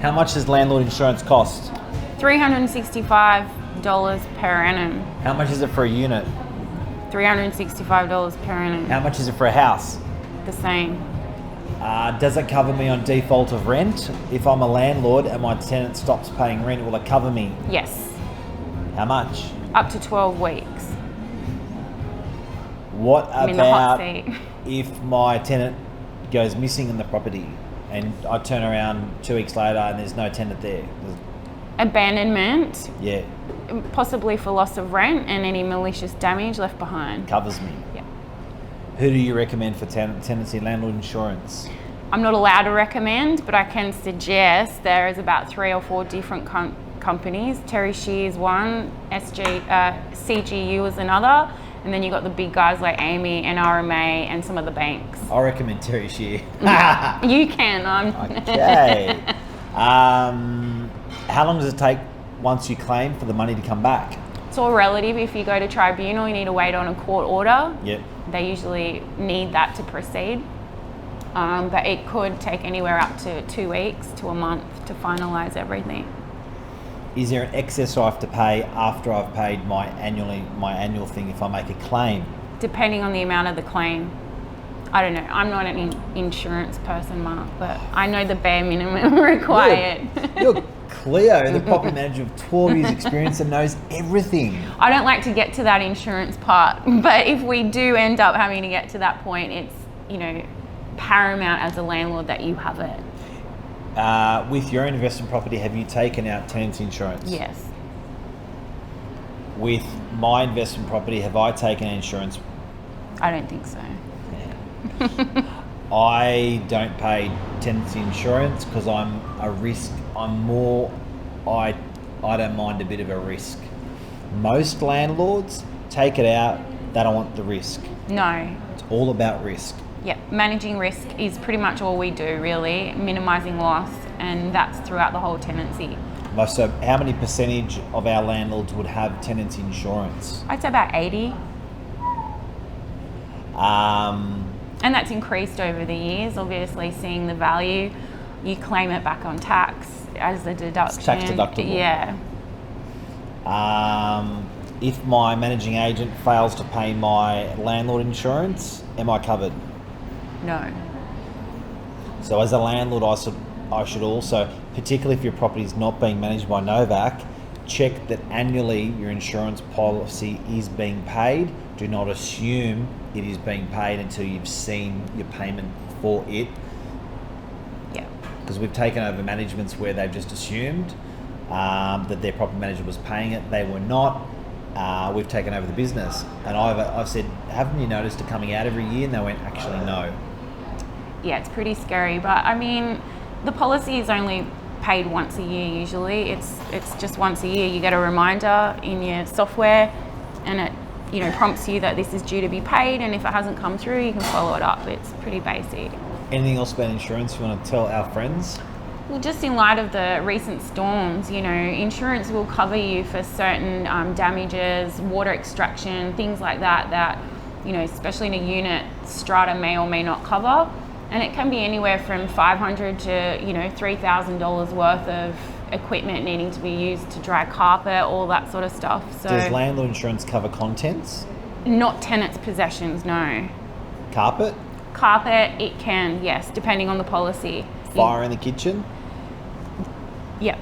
How much does landlord insurance cost? $365 per annum. How much is it for a unit? $365 per annum. How much is it for a house? The same. Does it cover me on default of rent? If I'm a landlord and my tenant stops paying rent, will it cover me? Yes. How much? Up to 12 weeks. What I'm in the hot about seat. if my tenant goes missing in the property and I turn around 2 weeks later and there's no tenant there? Abandonment, Yeah, possibly for loss of rent and any malicious damage left behind. covers me. Yeah. Who do you recommend for tenancy landlord insurance? I'm not allowed to recommend, but I can suggest there is about 3 or 4 different companies. Terry Shear's one, CGU is another, and then you've got the big guys like Amy and RMA and some of the banks. I recommend Terry Shear. You can. Okay. How long does it take once you claim for the money to come back? It's all relative. If you go to tribunal, you need to wait on a court order. Yep. They usually need that to proceed. But it could take anywhere up to 2 weeks to a month to finalise everything. Is there an excess I have to pay after I've paid my annual thing if I make a claim? Depending on the amount of the claim. I don't know. I'm not an insurance person, Mark, but I know the bare minimum required. You're Cleo, the property manager of 12 years experience and knows everything. I don't like to get to that insurance part, but if we do end up having to get to that point, it's, paramount as a landlord that you have it. With your investment property, have you taken out tenancy insurance? Yes. With my investment property, have I taken insurance? I don't think so. I don't pay tenancy insurance because I'm a risk. I don't mind a bit of a risk. Most landlords take it out, they don't want the risk. No. It's all about risk. Yep, managing risk is pretty much all we do, really, minimising loss, and that's throughout the whole tenancy. So how many percentage of our landlords would have tenancy insurance? I'd say about 80. And that's increased over the years, obviously seeing the value. You claim it back on tax as a deduction. It's tax deductible. Yeah. If my managing agent fails to pay my landlord insurance, am I covered? No. So as a landlord, I should also, particularly if your property is not being managed by Novak, check that annually your insurance policy is being paid. Do not assume it is being paid until you've seen your payment for it. Yeah. Because we've taken over managements where they've just assumed that their property manager was paying it. They were not. We've taken over the business. And I've said, haven't you noticed it coming out every year? And they went, actually, no. Yeah, it's pretty scary. But I mean, the policy is only paid once a year usually. It's just once a year. You get a reminder in your software and it prompts you that this is due to be paid, and if it hasn't come through, you can follow it up. It's pretty basic. Anything else about insurance you want to tell our friends? Well, just in light of the recent storms, insurance will cover you for certain damages, water extraction, things like that, especially in a unit, strata may or may not cover. And it can be anywhere from $500 to, $3,000 worth of equipment needing to be used to dry carpet, all that sort of stuff. So does landlord insurance cover contents? Not tenants' possessions, no. Carpet? Carpet, it can, yes, depending on the policy. Fire in the kitchen? Yep.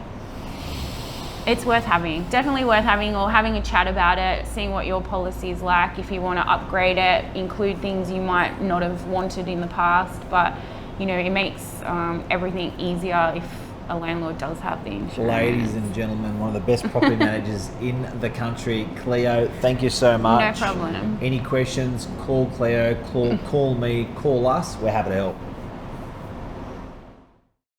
It's worth having, definitely worth having, or having a chat about it, seeing what your policy is like, if you want to upgrade it, include things you might not have wanted in the past, but it makes everything easier if a landlord does have the insurance. Ladies and gentlemen, one of the best property managers in the country, Cleo, thank you so much. No problem. Any questions, call Cleo, call me, call us, we're happy to help.